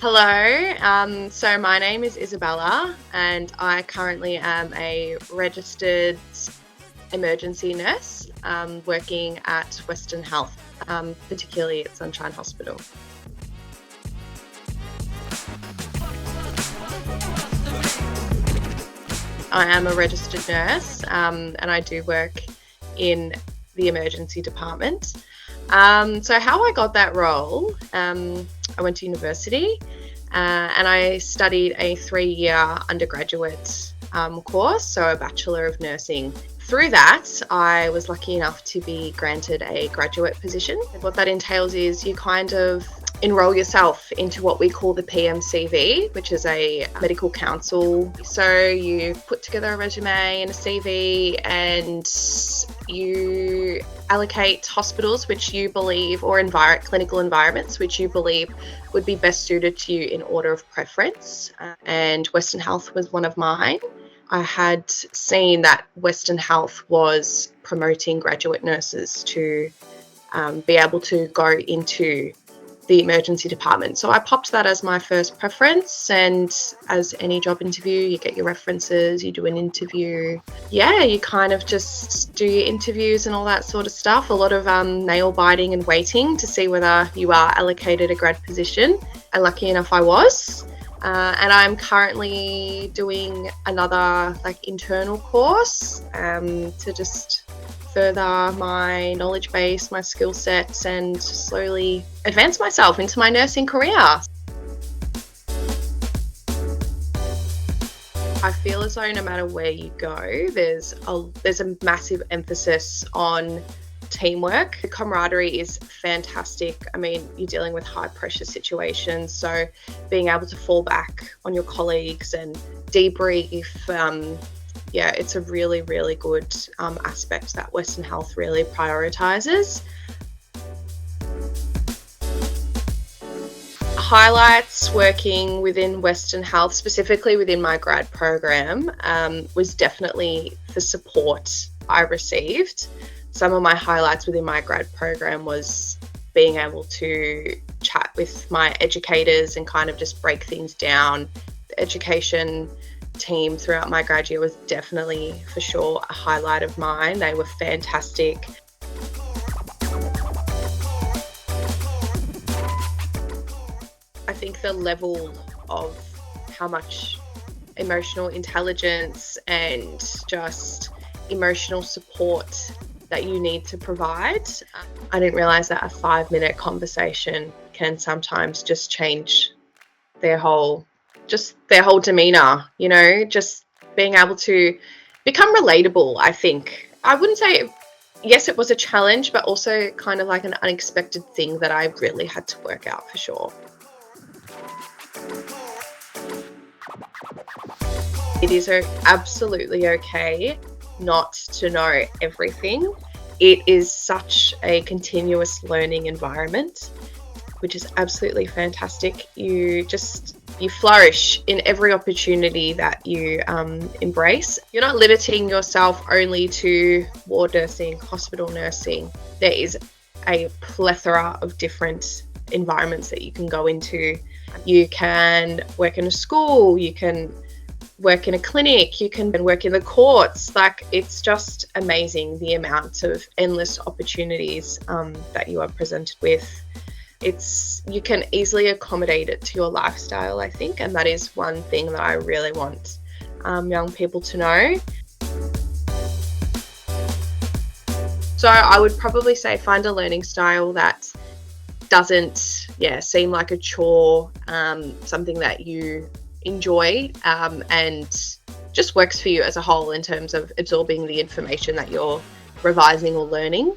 Hello, so my name is Isabella and I currently am a registered emergency nurse working at Western Health, particularly at Sunshine Hospital. I am a registered nurse and I do work in the emergency department. So how I got that role, I went to university and I studied a 3-year undergraduate course, so a Bachelor of Nursing. Through that, I was lucky enough to be granted a graduate position. What that entails is you kind of enroll yourself into what we call the PMCV, which is a medical council. So you put together a resume and a CV and you allocate hospitals which you believe, or clinical environments which you believe would be best suited to you in order of preference. And Western Health was one of mine. I had seen that Western Health was promoting graduate nurses to be able to go into the emergency department. So I popped that as my first preference, and as any job interview, you get your references, you do an interview. Yeah, you kind of just do your interviews and all that sort of stuff. A lot of nail biting and waiting to see whether you are allocated a grad position. And lucky enough I was. And I'm currently doing another internal course to just further my knowledge base, my skill sets, and slowly advance myself into my nursing career. I feel as though no matter where you go, there's a massive emphasis on teamwork. The camaraderie is fantastic. I mean, you're dealing with high pressure situations, so being able to fall back on your colleagues and debrief, it's a really, really good aspect that Western Health really prioritises. Highlights working within Western Health, specifically within my grad program, was definitely the support I received. Some of my highlights within my grad program was being able to chat with my educators and kind of just break things down. The education team throughout my grad year was definitely, for sure, a highlight of mine. They were fantastic. I think the level of how much emotional intelligence and just emotional support that you need to provide. I didn't realise that a 5-minute conversation can sometimes just change their whole demeanour, just being able to become relatable, I think. I wouldn't say, yes, it was a challenge, but also kind of like an unexpected thing that I really had to work out, for sure. It is absolutely okay not to know everything. It is such a continuous learning environment, which is absolutely fantastic. You flourish in every opportunity that you embrace. You're not limiting yourself only to ward nursing, hospital nursing. There is a plethora of different environments that you can go into. You can work in a school, you can work in a clinic, you can work in the courts. It's just amazing the amount of endless opportunities that you are presented with. You can easily accommodate it to your lifestyle, I think, and that is one thing that I really want young people to know. So I would probably say find a learning style that doesn't seem like a chore, something that you enjoy and just works for you as a whole in terms of absorbing the information that you're revising or learning.